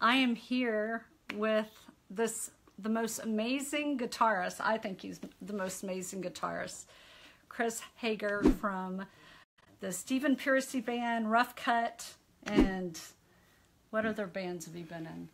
I am here with the most amazing guitarist. I think he's the most amazing guitarist, Chris Hager from the Stephen Piercy band, Rough Cutt, and what other bands have you been in?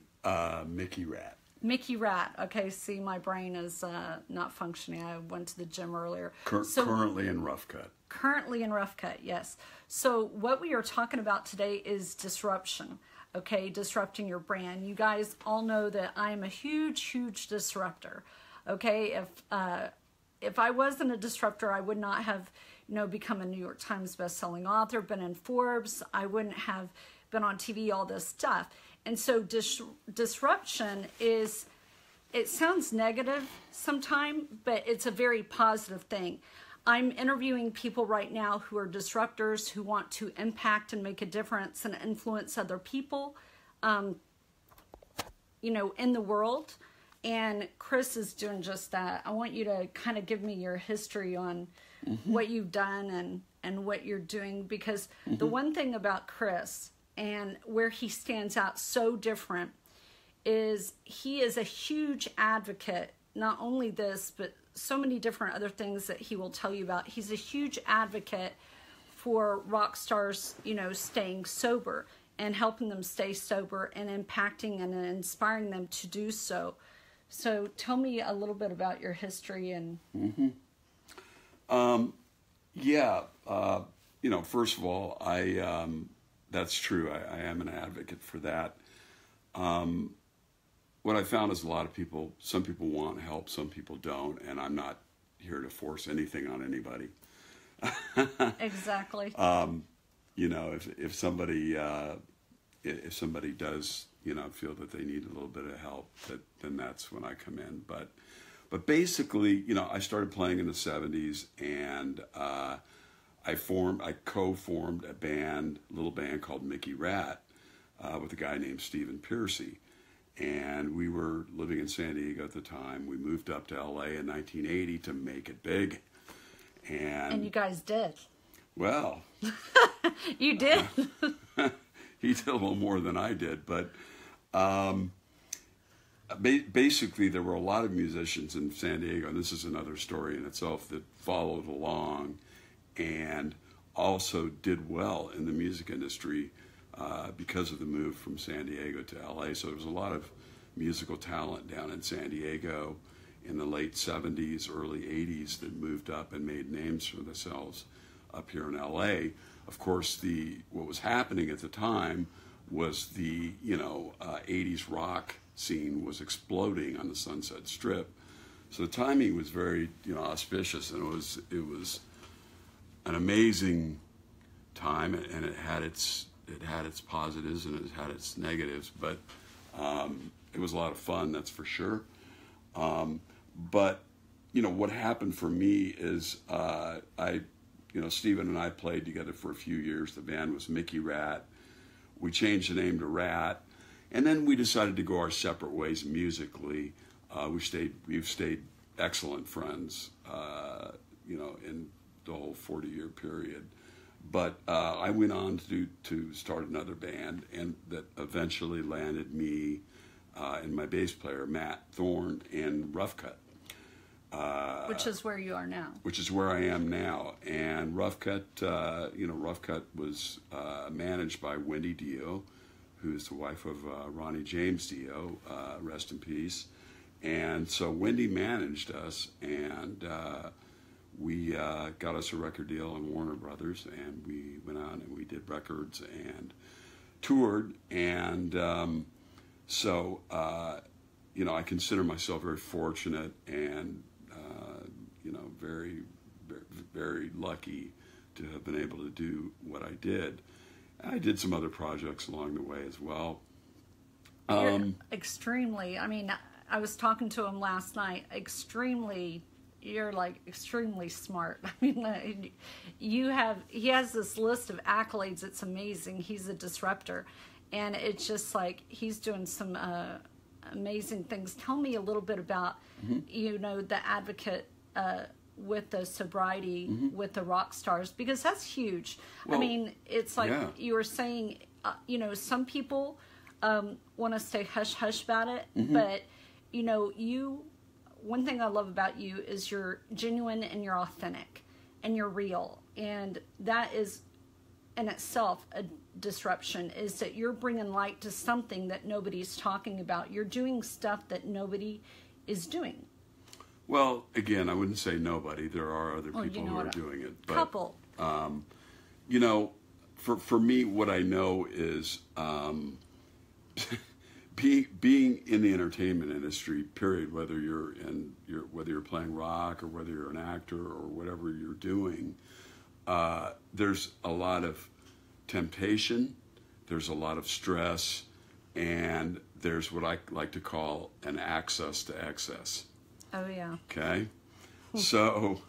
Mickey Ratt. Mickey Ratt. Okay, see, my brain is not functioning. I went to the gym earlier. Currently in Rough Cutt. Currently in Rough Cutt, yes. So what we are talking about today is disruption. Okay, disrupting your brand. You guys all know that I am a huge, huge disruptor. Okay, if I wasn't a disruptor, I would not have, become a New York Times best-selling author, been in Forbes. I wouldn't have been on TV, all this stuff. And so disruption is, it sounds negative sometimes, but it's a very positive thing. I'm interviewing people right now who are disruptors, who want to impact and make a difference and influence other people, in the world. And Chris is doing just that. I want you to kind of give me your history on what you've done and what you're doing, because the one thing about Chris and where he stands out so different is he is a huge advocate, not only this, but so many different other things that he will tell you about. He's a huge advocate for rock stars, staying sober and helping them stay sober and impacting and inspiring them to do so. So tell me a little bit about your history and... First of all, that's true. I am an advocate for that. What I found is some people want help, some people don't, and I'm not here to force anything on anybody. Exactly. If somebody does, feel that they need a little bit of help, then that's when I come in. But basically, I started playing in the 70s, and I co-formed a little band called Mickey Ratt, with a guy named Stephen Piercy. And we were living in San Diego at the time. We moved up to LA in 1980 to make it big. And you guys did. Well. You did. He did a little more than I did. But basically, there were a lot of musicians in San Diego, and this is another story in itself, that followed along and also did well in the music industry because of the move from San Diego to LA. So there was a lot of musical talent down in San Diego in the late 70s, early 80s that moved up and made names for themselves up here in LA. Of course, what was happening at the time was the 80s rock scene was exploding on the Sunset Strip. So the timing was very auspicious, and it was an amazing time, and it had its positives and it had its negatives, but it was a lot of fun, that's for sure. But what happened for me is Stephen and I played together for a few years. The band was Mickey Ratt. We changed the name to Ratt, and then we decided to go our separate ways musically. We've stayed excellent friends, in the whole 40-year period. But I went on to start another band, and that eventually landed me and my bass player, Matt Thorne, in Rough Cutt. Which is where you are now. Which is where I am now. And Rough Cutt, Rough Cutt was managed by Wendy Dio, who's the wife of Ronnie James Dio, rest in peace. And so Wendy managed us, and we got us a record deal on Warner Brothers, and we went out and we did records and toured. And I consider myself very fortunate and very, very, very lucky to have been able to do what I did. I did some other projects along the way as well. You're extremely, I was talking to him last night, you're like extremely smart. He has this list of accolades. It's amazing. He's a disruptor, and it's just like he's doing some amazing things. Tell me a little bit about, the advocate with the sobriety with the rock stars, because that's huge. Well, it's like you were saying, some people want to stay hush-hush about it, but, you know, one thing I love about you is you're genuine and you're authentic and you're real. And that is in itself a disruption, is that you're bringing light to something that nobody's talking about. You're doing stuff that nobody is doing. Well, again, I wouldn't say nobody. There are other people who are doing it. But, couple. You know, for me, what I know is being in the entertainment industry, period, whether you're playing rock or whether you're an actor or whatever you're doing, there's a lot of temptation, there's a lot of stress, and there's what I like to call an access to excess. Oh yeah. Okay, so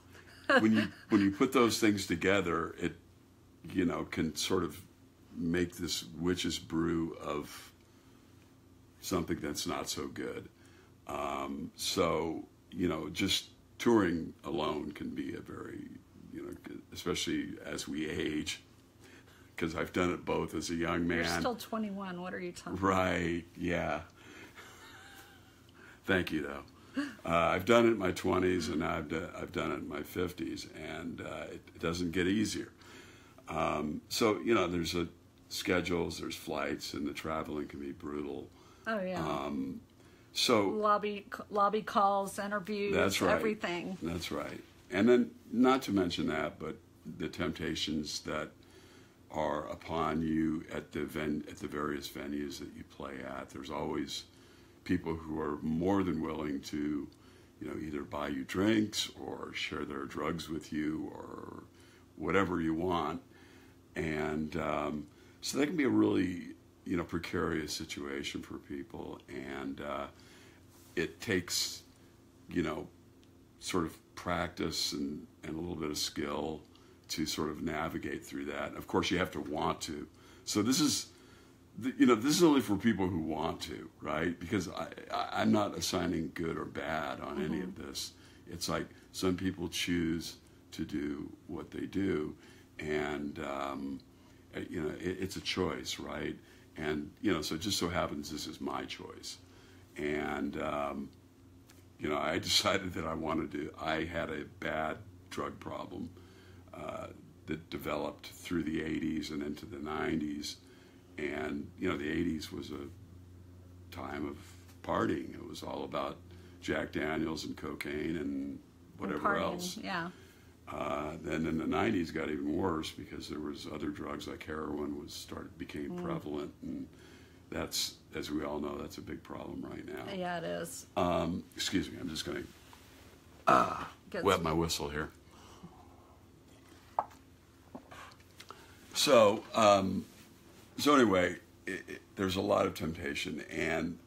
when you put those things together, it, you know, can sort of make this witch's brew of something that's not so good. So, you know, just touring alone can be a very, you know, especially as we age, because I've done it both as a young man. You're still 21. What are you talking about? Right, yeah. Thank you, though. I've done it in my 20s, and I've done it in my 50s, and it doesn't get easier. So, you know, there's schedules, there's flights, and the traveling can be brutal. Oh, yeah. So lobby calls, interviews, that's right. Everything. That's right. And then, not to mention that, but the temptations that are upon you at the various venues that you play at. There's always people who are more than willing to, you know, either buy you drinks or share their drugs with you or whatever you want. And so that can be a really, you know, precarious situation for people. And it takes, you know, sort of practice and a little bit of skill to sort of navigate through that. Of course, you have to want to. So this is, you know, this is only for people who want to, right? Because I'm not assigning good or bad on any of this. It's like some people choose to do what they do, and you know, it's a choice, right? And you know, so it just so happens this is my choice, and you know, I decided that I had a bad drug problem that developed through the 80s and into the 90s. And, you know, the 80s was a time of partying. It was all about Jack Daniels and cocaine and whatever else. Yeah. Then in the 90s got even worse because there was other drugs like heroin became prevalent. And that's, as we all know, that's a big problem right now. Yeah, it is. Excuse me, I'm just going to wet my whistle here. So anyway, there's a lot of temptation, and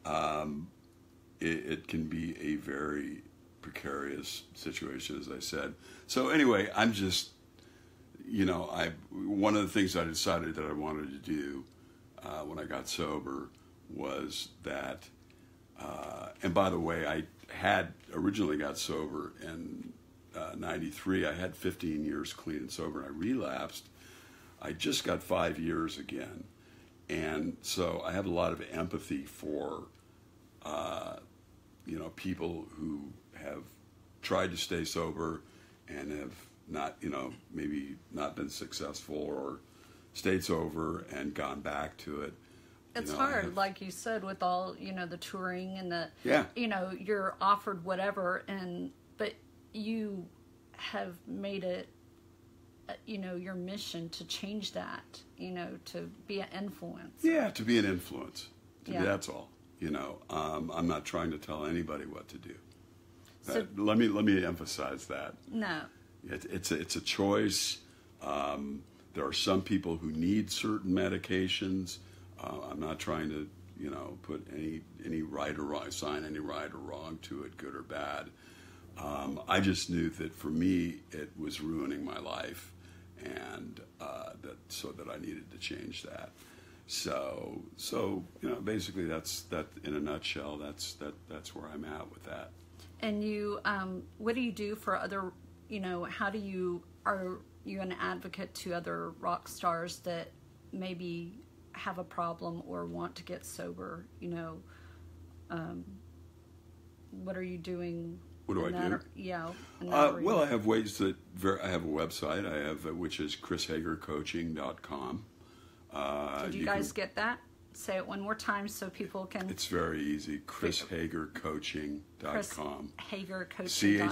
it can be a very precarious situation, as I said. So anyway, I'm just, you know, one of the things I decided that I wanted to do when I got sober was that, and by the way, I had originally got sober in 93. I had 15 years clean and sober, and I relapsed. I just got 5 years again. And so I have a lot of empathy for, you know, people who have tried to stay sober and have not, you know, maybe not been successful or stayed sober and gone back to it. It's hard, like you said, with all, you know, the touring and the, yeah. You know, you're offered whatever, but you have made it, you know, your mission to change that, you know, to be an influence. Yeah, to be an influence. That's all. You know, I'm not trying to tell anybody what to do. So, let me emphasize that. No. It's a choice. There are some people who need certain medications. I'm not trying to, you know, put any right or wrong, assign any right or wrong to it, good or bad. I just knew that for me, it was ruining my life. And that I needed to change that. So you know, basically that's that in a nutshell. That's where I'm at with that. And you, what do you do for other? You know, are you an advocate to other rock stars that maybe have a problem or want to get sober, you know, what are you doing? What do I do? Yeah. Well, I have ways that I have a website. I have which is chrishagercoaching.com. Did you guys get that? Say it one more time so people can. It's very easy. chrishagercoaching.com. Chris Hager Coaching.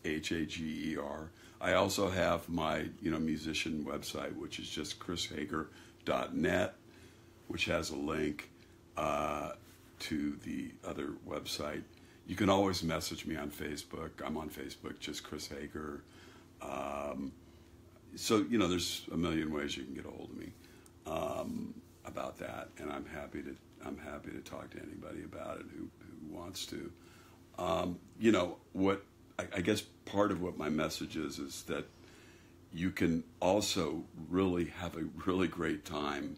CHRISHAGER. I also have my musician website, which is just chrishager.net, which has a link to the other website. You can always message me on Facebook. I'm on Facebook, just Chris Hager. So there's a million ways you can get a hold of me about that, and I'm happy to talk to anybody about it who wants to. What I guess part of what my message is that you can also really have a really great time.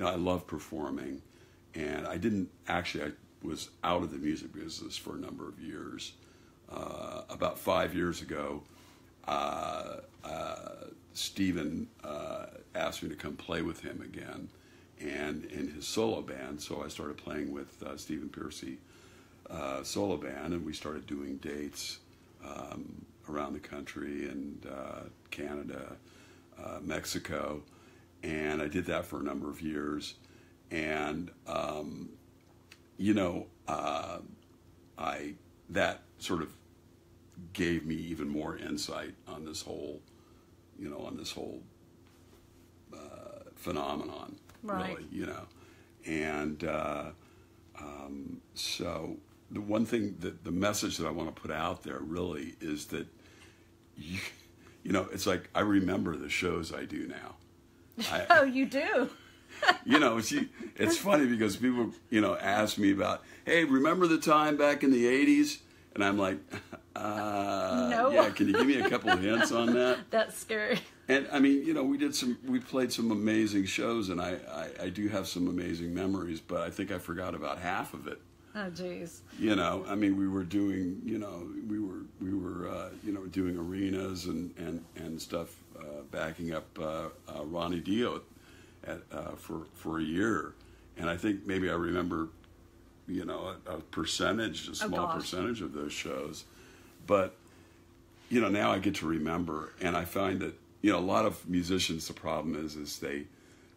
I love performing, and I was out of the music business for a number of years. About 5 years ago, Stephen asked me to come play with him again, and in his solo band. So I started playing with Stephen Piercy solo band, and we started doing dates around the country and Canada, Mexico, and I did that for a number of years, and that sort of gave me even more insight on this whole phenomenon, right. Really, and so the one thing the message that I want to put out there really is that it's like I remember the shows I do now. Oh, you do. It's funny because people, ask me about, hey, remember the time back in the 80s? And I'm like, no. Yeah, can you give me a couple of hints on that? That's scary. And I mean, we played some amazing shows, and I do have some amazing memories, but I think I forgot about half of it. Oh, geez. I mean, we were doing, we were doing arenas and stuff, backing up Ronnie Dio for a year, and I think maybe I remember, a percentage, a small percentage of those shows, but now I get to remember, and I find that a lot of musicians, the problem is they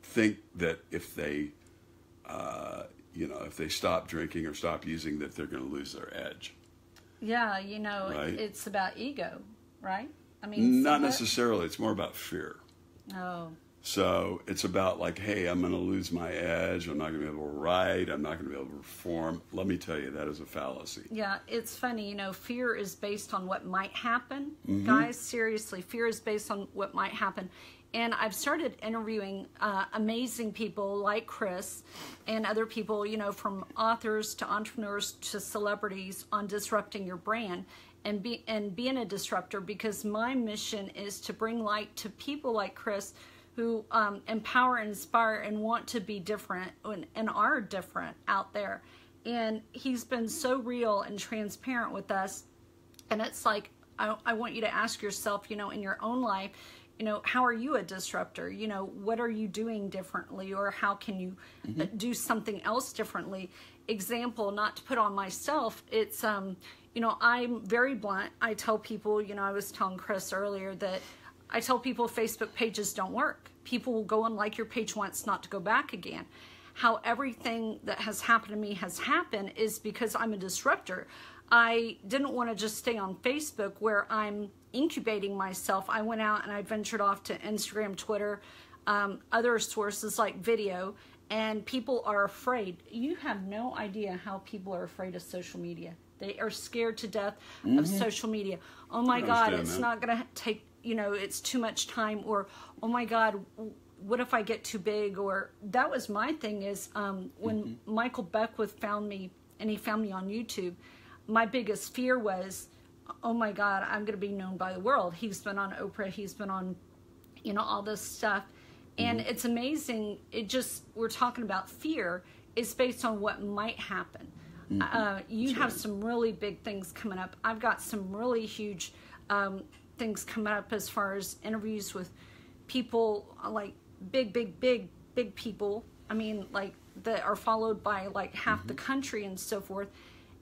think that if they if they stop drinking or stop using, that they're going to lose their edge. Yeah, right? It's about ego, right? I mean, not necessarily. It's more about fear. Oh. So it's about like, hey, I'm going to lose my edge. I'm not going to be able to write. I'm not going to be able to perform. Let me tell you, that is a fallacy. Yeah, it's funny. Fear is based on what might happen. Mm-hmm. Guys, seriously, fear is based on what might happen. And I've started interviewing amazing people like Chris and other people, from authors to entrepreneurs to celebrities on disrupting your brand and being a disruptor, because my mission is to bring light to people like Chris who empower, inspire, and want to be different and are different out there. And he's been so real and transparent with us. And it's like, I want you to ask yourself, in your own life, how are you a disruptor? What are you doing differently, or how can you do something else differently? Example, not to put on myself, it's, I'm very blunt. I tell people, I was telling Chris earlier that I tell people Facebook pages don't work. People will go and like your page once, not to go back again. How everything that has happened to me has happened is because I'm a disruptor. I didn't want to just stay on Facebook where I'm incubating myself. I went out and I ventured off to Instagram, Twitter, other sources like video, and people are afraid. You have no idea how people are afraid of social media. They are scared to death of social media. Oh my God, it's not going to take, it's too much time, or, oh my God, what if I get too big? Or that was my thing is when Michael Beckwith found me, and he found me on YouTube, my biggest fear was, oh my God, I'm going to be known by the world. He's been on Oprah. He's been on, all this stuff. And it's amazing. We're talking about fear. It's based on what might happen. You have some really big things coming up. I've got some really huge things coming up as far as interviews with people like big big people. I mean, like, that are followed by like half the country and so forth.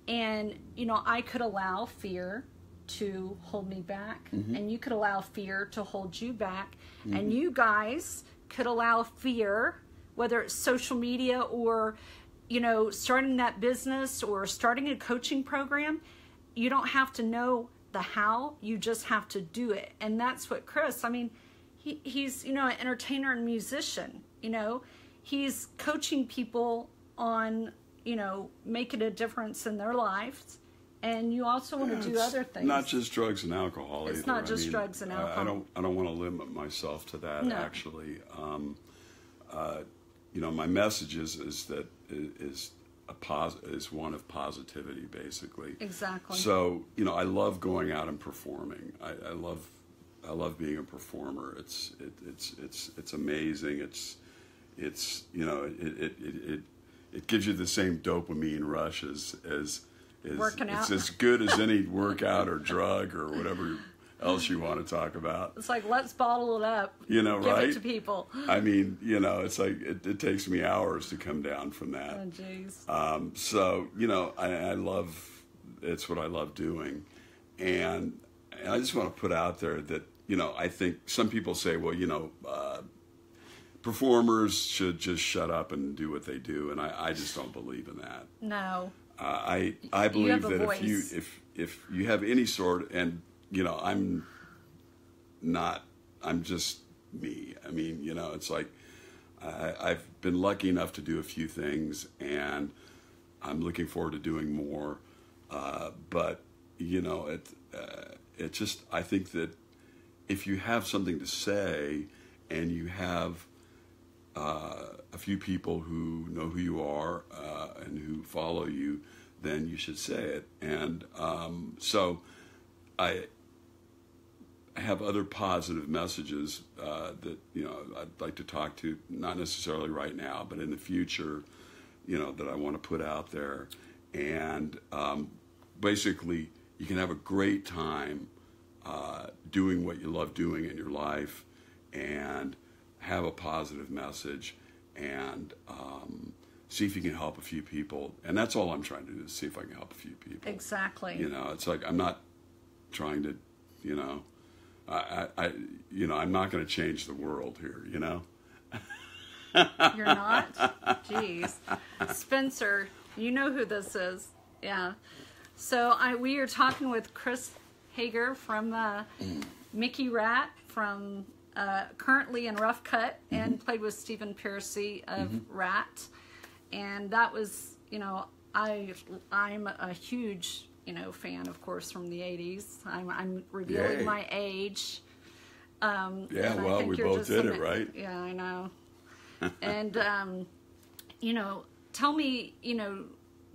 And, you know, I could allow fear to hold me back, and you could allow fear to hold you back, and you guys could allow fear, whether it's social media or, you know, starting that business or starting a coaching program. You don't have to know the how, you just have to do it. And that's what Chris, I mean, he's, you know, an entertainer and musician, you know, he's coaching people on, you know, making a difference in their lives. And you also want to do other things. Not just drugs and alcohol. It's not just drugs and alcohol. I don't want to limit myself to that. No. Actually, you know, my message is one of positivity, basically. Exactly. So, you know, I love going out and performing. I love being a performer. It's amazing. It's you know, it gives you the same dopamine rush as working out. It's as good as any workout or drug or whatever else you want to talk about. It's like, let's bottle it up. You know, give right? Give it to people. I mean, you know, it's like it takes me hours to come down from that. Oh, jeez. So, you know, I love, it's what I love doing. And I just want to put out there that, you know, I think some people say, well, you know, performers should just shut up and do what they do. And I just don't believe in that. No. I believe that if you have any sort, and you know, I'm just me. I mean, you know, it's like I've been lucky enough to do a few things, and I'm looking forward to doing more. But you know, it just, I think that if you have something to say and you have a few people who know who you are and who follow you, then you should say it. And so I have other positive messages that, you know, I'd like to talk to, not necessarily right now, but in the future, you know, that I want to put out there. And basically, you can have a great time doing what you love doing in your life and have a positive message and see if you can help a few people. And that's all I'm trying to do, is see if I can help a few people. Exactly. You know, it's like, I'm not trying to, you know, you know, I'm not going to change the world here, you know? You're not? Jeez. Spencer, you know who this is. Yeah. So we are talking with Chris Hager from Mickey Ratt, from currently in Rough Cutt, and played with Stephen Piercy of Ratt. And that was, you know, I'm a huge, you know, fan, of course, from the 80s. I'm revealing my age. Yeah, well, we both did it, right? Yeah, I know. And, you know, tell me, you know,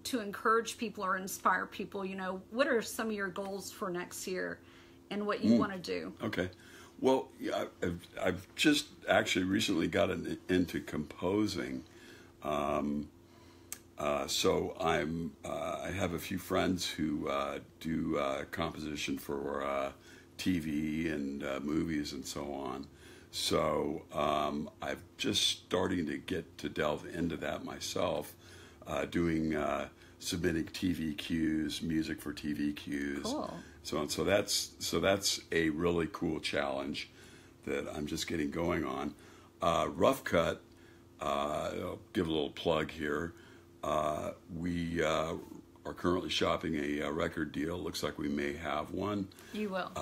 to encourage people or inspire people, you know, what are some of your goals for next year and what you want to do? Okay. Well, yeah, I've just actually recently gotten into composing. So I have a few friends who do composition for TV and movies and so on. So I'm just starting to get to delve into that myself, doing submitting TV cues, music for TV cues. Cool. So that's a really cool challenge that I'm just getting going on. Rough Cutt, I'll give a little plug here. We are currently shopping a record deal. Looks like we may have one. You will.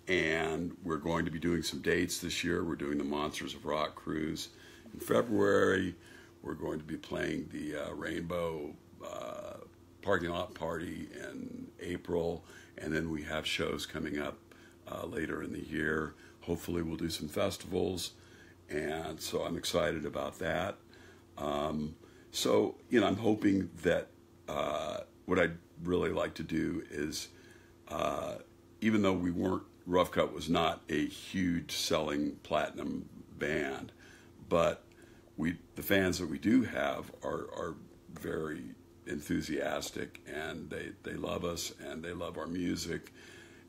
And we're going to be doing some dates this year. We're doing the Monsters of Rock cruise in February. We're going to be playing the Rainbow parking lot party in April, and then we have shows coming up later in the year. Hopefully we'll do some festivals, and so I'm excited about that. So, you know, I'm hoping that what I'd really like to do is, even though Rough Cutt was not a huge selling platinum band, but the fans that we do have are very enthusiastic, and they love us and they love our music,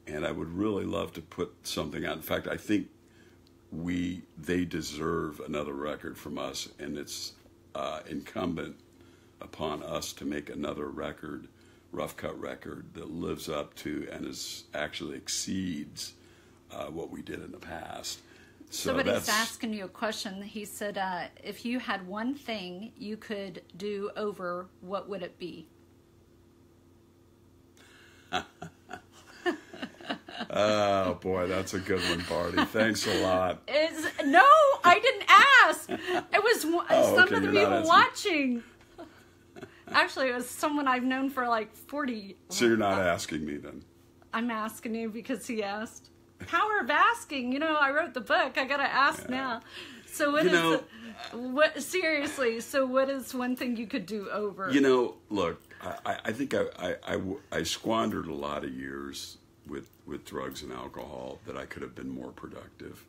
and I would really love to put something out. In fact, I think they deserve another record from us, and it's incumbent upon us to make another record, Rough Cutt record, that lives up to and actually exceeds what we did in the past. Somebody's asking you a question. He said, if you had one thing you could do over, what would it be? Oh, boy, that's a good one, Bardi. Thanks a lot. No, I didn't ask. It was some of the people watching. Actually, it was someone I've known for like 40. So you're not asking me then? I'm asking you because he asked. Power of asking. You know, I wrote the book. I got to ask now. So seriously, so what is one thing you could do over? You know, look, I think I squandered a lot of years with drugs and alcohol that I could have been more productive,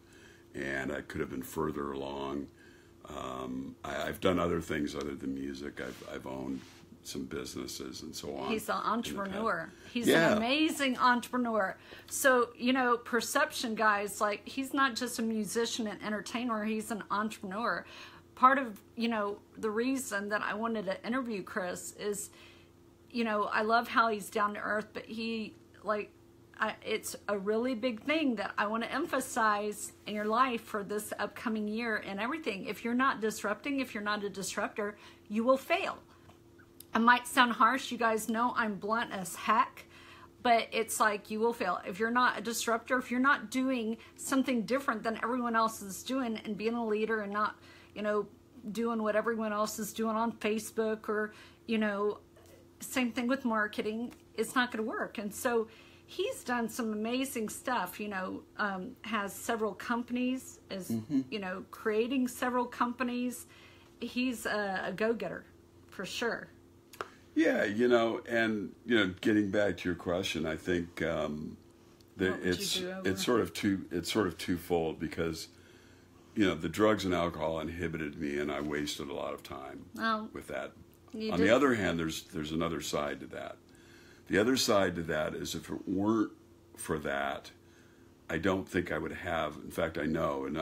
and I could have been further along. I've done other things other than music. I've owned some businesses and so on. He's an entrepreneur. He's an amazing entrepreneur. So, you know, perception, guys, like, he's not just a musician and entertainer, he's an entrepreneur. Part of, you know, the reason that I wanted to interview Chris is, you know, I love how he's down to earth, but it's a really big thing that I want to emphasize in your life for this upcoming year and everything. If you're not disrupting, if you're not a disruptor, you will fail. I might sound harsh. You guys know I'm blunt as heck, but it's like you will fail. If you're not a disruptor, if you're not doing something different than everyone else is doing and being a leader and not, you know, doing what everyone else is doing on Facebook or, you know, same thing with marketing, it's not going to work. And so he's done some amazing stuff, you know, has several companies, is, you know, creating several companies. He's a go-getter for sure. Yeah, you know, and, you know, getting back to your question, I think it's sort of twofold because, you know, the drugs and alcohol inhibited me and I wasted a lot of time with that. On the other hand, there's another side to that. The other side to that is if it weren't for that, I don't think I would have, in fact, I know, and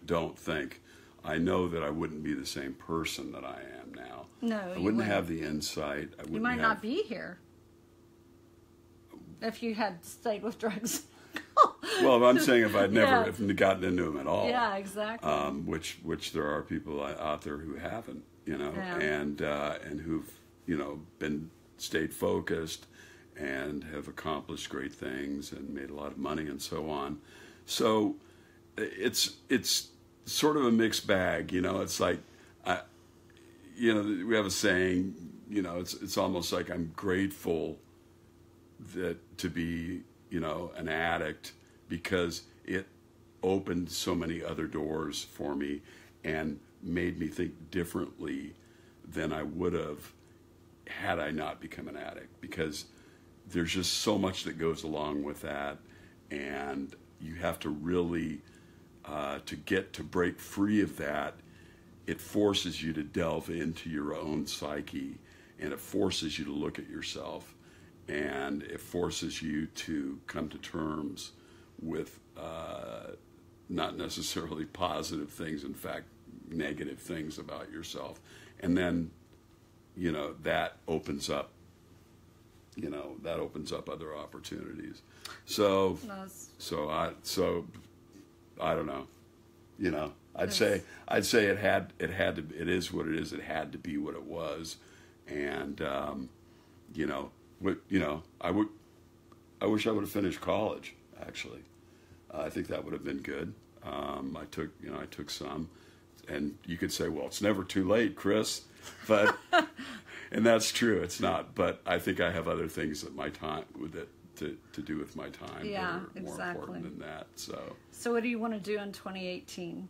don't think, I know that I wouldn't be the same person that I am now. No, I wouldn't have the insight. You might not be here if you had stayed with drugs. Well, I'm saying if I'd never gotten into them at all. Yeah, exactly. Which there are people out there who haven't, you know, and who've, you know, stayed focused and have accomplished great things and made a lot of money and so on. So it's sort of a mixed bag, you know. It's like, you know, we have a saying, you know, it's almost like I'm grateful to be, you know, an addict because it opened so many other doors for me and made me think differently than I would have had I not become an addict, because there's just so much that goes along with that, and you have to really to break free of that. It forces you to delve into your own psyche, and it forces you to look at yourself, and it forces you to come to terms with not necessarily positive things, in fact, negative things about yourself. And then, you know, that opens up other opportunities. So I don't know, you know, I'd say it is what it is. It had to be what it was. And, you know, I wish I would have finished college, actually. I think that would have been good. I took some, and you could say, well, it's never too late, Chris, but, and that's true. It's not, but I think I have other things that my time with it to do with my time that are more important than that. So what do you want to do in 2018?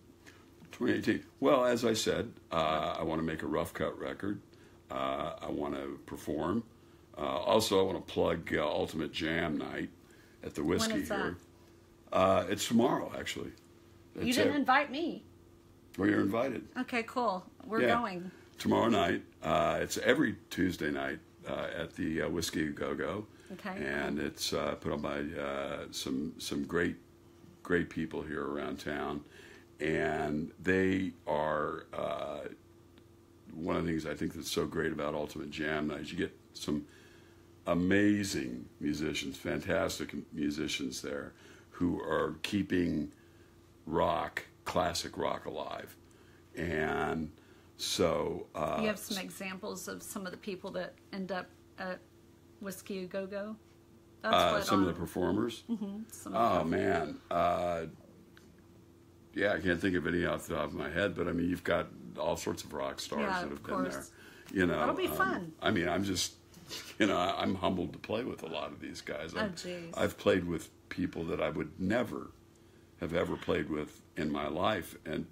2018. Well, as I said, I want to make a Rough Cutt record. I want to perform. Also, I want to plug Ultimate Jam Night at the Whiskey when is here. That? It's tomorrow, actually. You didn't invite me. Well, you're invited. Okay, cool. We're going. Tomorrow night. It's every Tuesday night at the Whiskey Go-Go. Okay. And it's put on by some great great people here around town, and they are one of the things I think that's so great about Ultimate Jam Night is you get some amazing musicians, fantastic musicians there who are keeping classic rock alive. And so... you have some examples of some of the people that end up at Whiskey A Go-Go? Some of the performers? Mm-hmm. Man. Yeah, I can't think of any off the top of my head, but I mean, you've got all sorts of rock stars that have been there. You know, that'll be fun. I mean, I'm just, I'm humbled to play with a lot of these guys. Jeez. I've played with people that I would never have ever played with in my life, and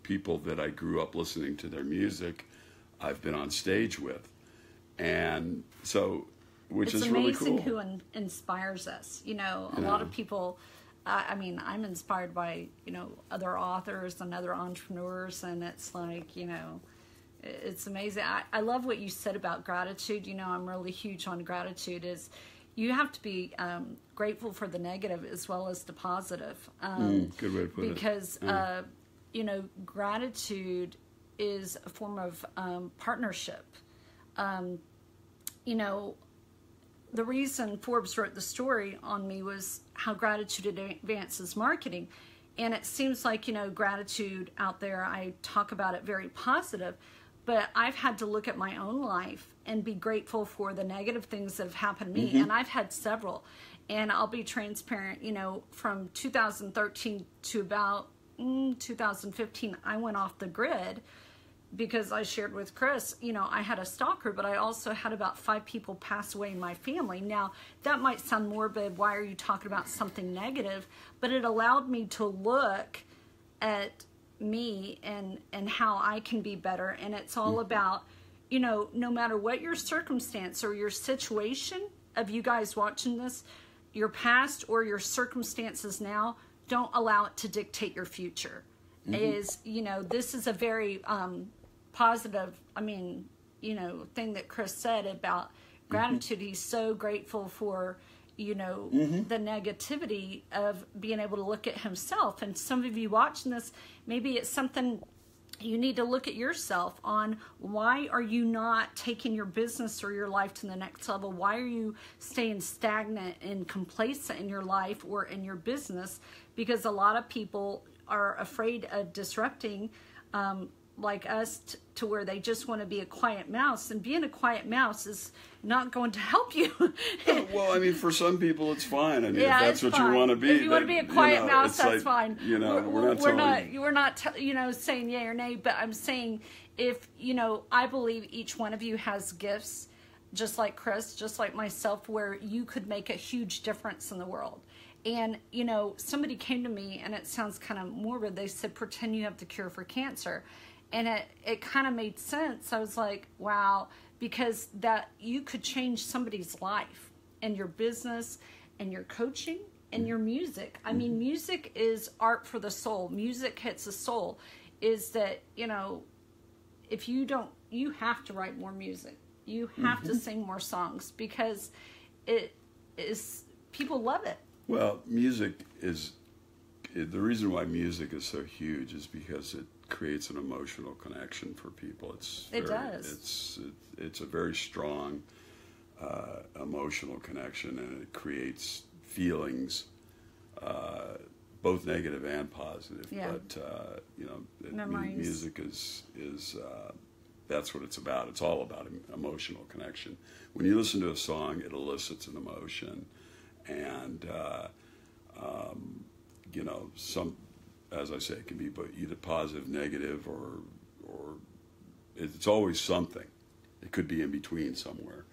people that I grew up listening to their music, I've been on stage with, and so, which is really cool. It's amazing who inspires us. A lot of people. I mean, I'm inspired by, other authors and other entrepreneurs, and it's like, it's amazing. I love what you said about gratitude. I'm really huge on gratitude. Is you have to be grateful for the negative as well as the positive. Good way to put because, gratitude is a form of partnership. The reason Forbes wrote the story on me was how gratitude advances marketing. And it seems like, gratitude out there, I talk about it very positive, but I've had to look at my own life and be grateful for the negative things that have happened to me. Mm-hmm. And I've had several. And I'll be transparent, from 2013 to about 2015, I went off the grid. Because I shared with Chris, I had a stalker, but I also had about 5 people pass away in my family. Now, that might sound morbid. Why are you talking about something negative? But it allowed me to look at me and how I can be better. And it's all about, no matter what your circumstance or your situation of you guys watching this, your past or your circumstances now, don't allow it to dictate your future. Mm-hmm. This is a very... positive, thing that Chris said about gratitude. Mm-hmm. He's so grateful for, mm-hmm. the negativity of being able to look at himself. And some of you watching this, maybe it's something you need to look at yourself on. Why are you not taking your business or your life to the next level? Why are you staying stagnant and complacent in your life or in your business? Because a lot of people are afraid of disrupting, like us, to where they just want to be a quiet mouse, and being a quiet mouse is not going to help you. Well, for some people it's fine. If that's what you want to be. If you want to be a quiet mouse, that's fine. We're not saying yay or nay, but I'm saying if, I believe each one of you has gifts, just like Chris, just like myself, where you could make a huge difference in the world. And, somebody came to me, and it sounds kind of morbid. They said, pretend you have the cure for cancer. And it kind of made sense. I was like, wow, because that you could change somebody's life and your business and your coaching and your music. I mean, music is art for the soul. Music hits the soul. Is that, if you don't, you have to write more music. You have to sing more songs because it is, people love it. Well, music is, the reason why music is so huge is because it creates an emotional connection for people. It does. It's a very strong emotional connection, and it creates feelings, both negative and positive. Yeah. But music is that's what it's about. It's all about emotional connection. When you listen to a song, it elicits an emotion, and some, as I say, it can be either positive, negative, or it's always something. It could be in between somewhere.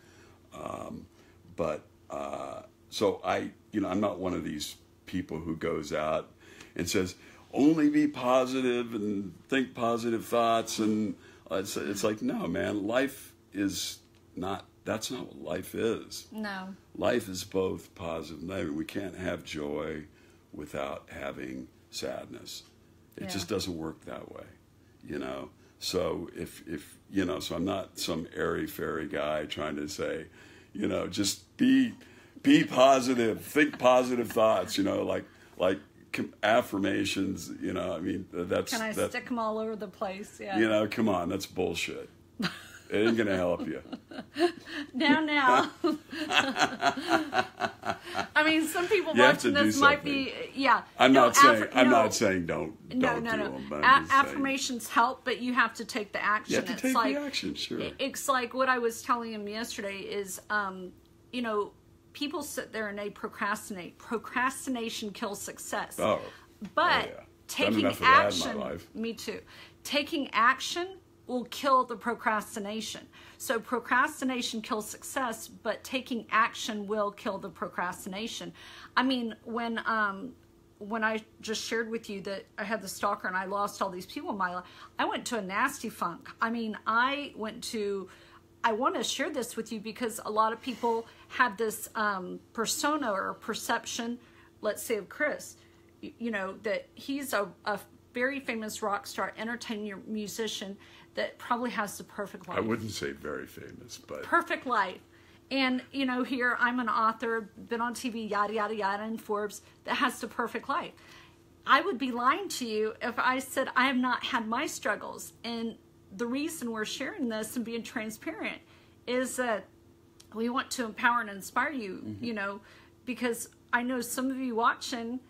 So I'm not one of these people who goes out and says, only be positive and think positive thoughts. And it's like, no, man, life is not, that's not what life is. No. Life is both positive and negative. We can't have joy without having sadness. It just doesn't work that way, So if so I'm not some airy-fairy guy trying to say, just be positive, think positive thoughts, like affirmations, you know, I mean, that's... Can I stick them all over the place? Yeah. You know, come on, that's bullshit. It ain't going to help you. Now. I mean, some people watching this might be, yeah. I'm not saying don't do them. But affirmations help, but you have to take the action. You have to take the action, sure. It's like what I was telling him yesterday is, you know, people sit there and they procrastinate. Procrastination kills success. Oh. But yeah. taking action, me too. Taking action will kill the procrastination. So procrastination kills success, but taking action will kill the procrastination. I mean, when I just shared with you that I had the stalker and I lost all these people in my life, I went to a nasty funk. I mean, I want to share this with you because a lot of people have this persona or perception, let's say of Chris, you know, that he's a very famous rock star, entertainer, musician that probably has the perfect life. I wouldn't say very famous, but... Perfect life. And, you know, here I'm an author, been on TV, yada, yada, yada, in Forbes, that has the perfect life. I would be lying to you if I said I have not had my struggles. And the reason we're sharing this and being transparent is that we want to empower and inspire you, you know, because I know some of you watching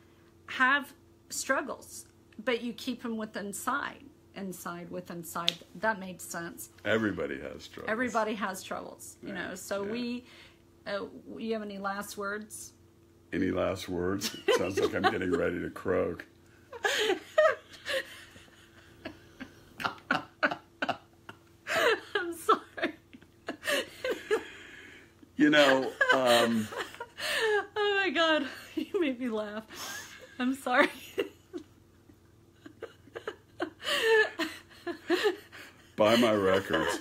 have struggles, but you keep them within inside. That made sense. Everybody has troubles. Everybody has troubles, you know. So you have any last words? Any last words? Sounds like I'm getting ready to croak. I'm sorry. You know, oh my God, you made me laugh. I'm sorry. Buy my records.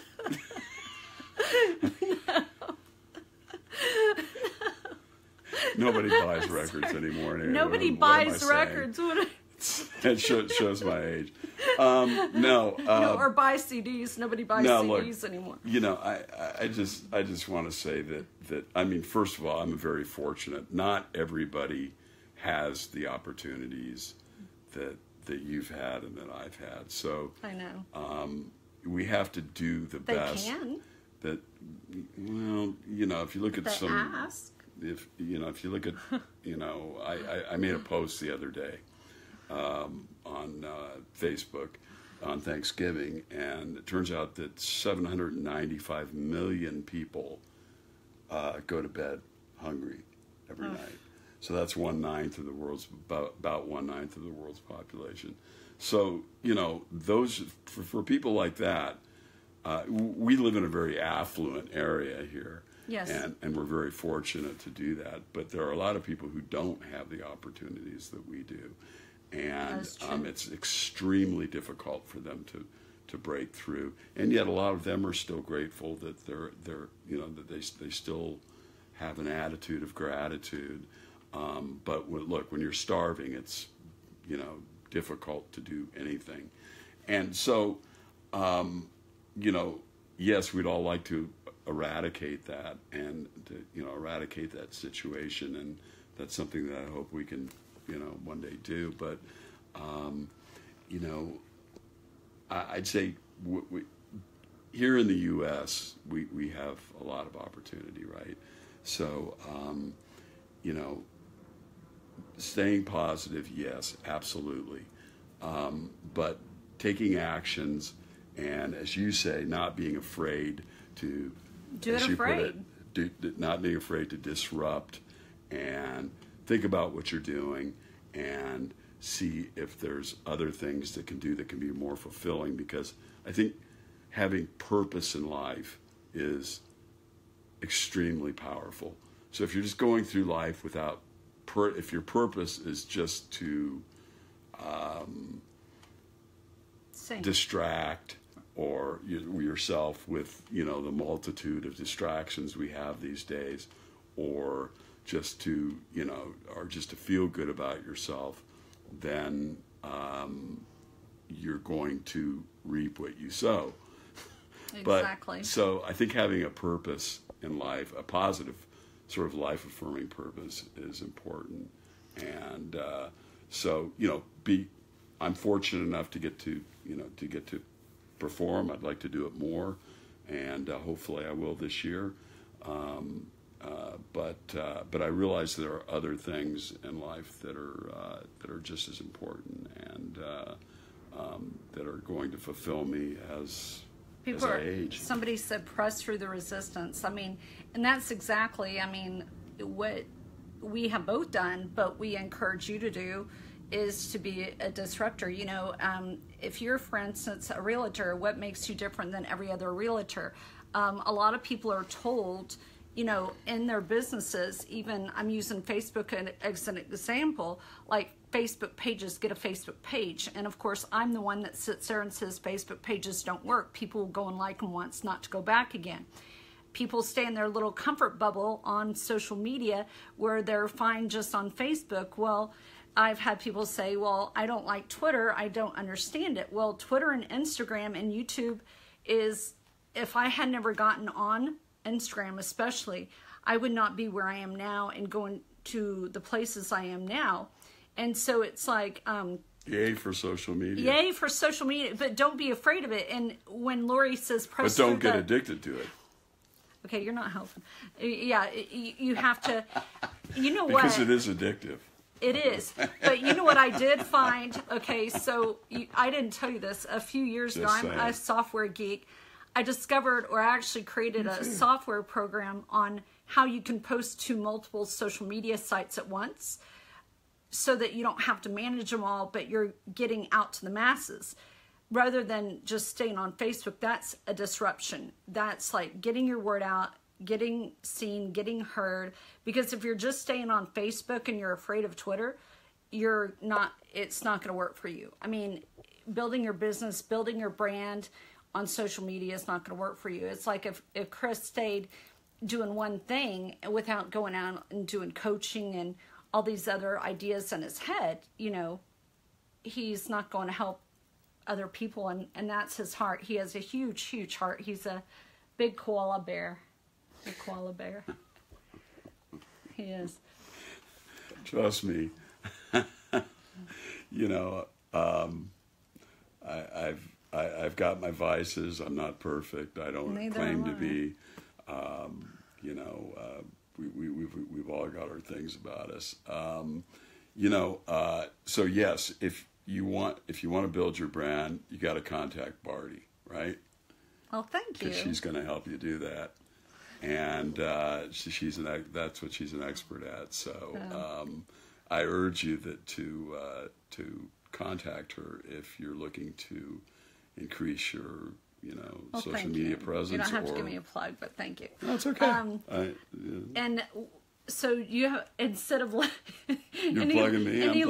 Nobody buys records anymore. Nobody buys records. It shows my age. No, or buy CDs. Nobody buys CDs anymore. You know, I just want to say that I mean, first of all, I'm very fortunate. Not everybody has the opportunities that you've had and that I've had. So I know. We have to do the best. They can. That, well, you know, if you look at if you look at, you know, I made a post the other day on Facebook on Thanksgiving, and it turns out that 795 million people go to bed hungry every night. So that's 1/9 of the world's about 1/9 of the world's population. So, you know, those for people like that, we live in a very affluent area here. Yes. And we're very fortunate to do that. But there are a lot of people who don't have the opportunities that we do. And it's extremely difficult for them to break through. And yet a lot of them are still grateful that they're you know, that they still have an attitude of gratitude. But when you're starving, it's, you know, difficult to do anything. And so, you know, yes, we'd all like to eradicate that and to, you know, eradicate that situation. And that's something that I hope we can, you know, one day do. But, you know, I'd say here in the U.S., we have a lot of opportunity, right? So, you know, staying positive, yes, absolutely. But taking actions and, as you say, not being afraid to not being afraid to disrupt and think about what you're doing and see if there's other things that can be more fulfilling, because I think having purpose in life is extremely powerful. So if you're just going through life without if your purpose is just to distract or yourself with, you know, the multitude of distractions we have these days, or just to, you know, or just to feel good about yourself, then you're going to reap what you sow. Exactly. But, so I think having a purpose in life, a positive sort of life-affirming purpose, is important. And So, I'm fortunate enough to get to perform. I'd like to do it more, and hopefully I will this year. But I realize there are other things in life that are just as important and that are going to fulfill me as I age. Somebody said press through the resistance. I mean, and that's exactly, what we have both done, but we encourage you to do is to be a disruptor. If you're, for instance, a realtor, what makes you different than every other realtor? A lot of people are told, in their businesses, even I'm using Facebook as an example, like Facebook pages, get a Facebook page. And of course, I'm the one that sits there and says Facebook pages don't work. People will go and like them once, not to go back again. People stay in their little comfort bubble on social media where they're fine just on Facebook. Well, I've had people say, well, I don't like Twitter. I don't understand it. Well, Twitter and Instagram and YouTube is, if I had never gotten on Instagram especially, I would not be where I am now and going to the places I am now. And so it's like... yay for social media. Yay for social media, but don't be afraid of it. And when Lori says press... But don't get addicted to it. Okay, you're not helping. Yeah, you have to... what? Because it is addictive. It is. But you know what I did find? Okay, so I didn't tell you this. A few years ago, I'm a software geek. I discovered, or I actually created a software program on how you can post to multiple social media sites at once so that you don't have to manage them all, but you're getting out to the masses. Rather than just staying on Facebook, that's a disruption. That's like getting your word out, getting seen, getting heard. Because if you're just staying on Facebook and you're afraid of Twitter, it's not going to work for you. Building your business, building your brand on social media is not going to work for you. It's like if Chris stayed doing one thing without going out and doing coaching and all these other ideas in his head, he's not going to help other people, and that's his heart. He has a huge, huge heart. He's a big koala bear. A koala bear. He is. Trust me. I've got my vices. I'm not perfect. I don't claim to be. We've all got our things about us. So yes, if you want to build your brand, you got to contact Bardi, right? Well, thank you. Because she's going to help you do that, and that's what she's an expert at. So I urge you to contact her if you're looking to increase your social media presence. You don't have to give me a plug, but thank you. That's okay. And so you have, instead of you're plugging me, any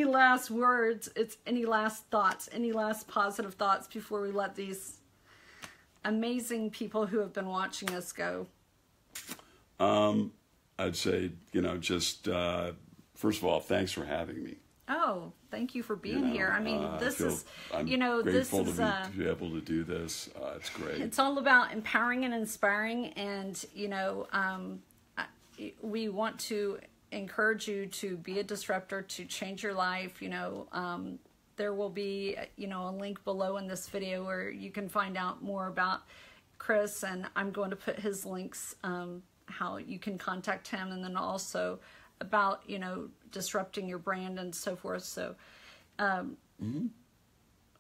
last words, it's any last thoughts, any last positive thoughts before we let these amazing people who have been watching us go? I'd say, just first of all, thanks for having me. Oh, thank you for being here. I'm grateful to be able to do this. It's great. It's all about empowering and inspiring, and we want to encourage you to be a disruptor, to change your life. There will be a link below in this video where you can find out more about Chris, and I'm going to put his links, how you can contact him, and then also about disrupting your brand and so forth. So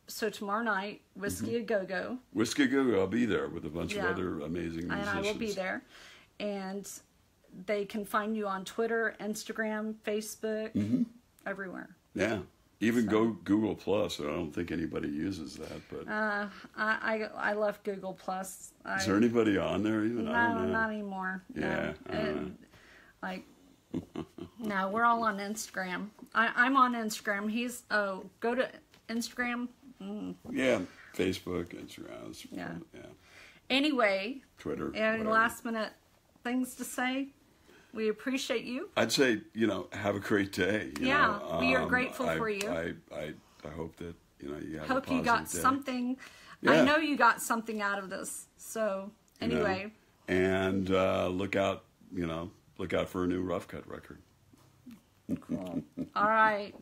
so tomorrow night, Whiskey a Go-Go. Whiskey a Go-Go, I'll be there with a bunch of other amazing musicians. And I will be there. And they can find you on Twitter, Instagram, Facebook, everywhere. Yeah. Even Google Plus. I don't think anybody uses that, but I left Google Plus. Is there anybody on there even? No, I don't know. not anymore. Yeah. No, we're all on Instagram. I'm on Instagram. Go to Instagram. Yeah, Facebook, Instagram. Yeah. Anyway. Twitter. Any last minute things to say? We appreciate you. I'd say, have a great day. We are grateful for you. I hope that, you have hope a you got day. Something. Yeah. I know you got something out of this. So, anyway. And look out for a new Rough Cutt record. Cool. All right.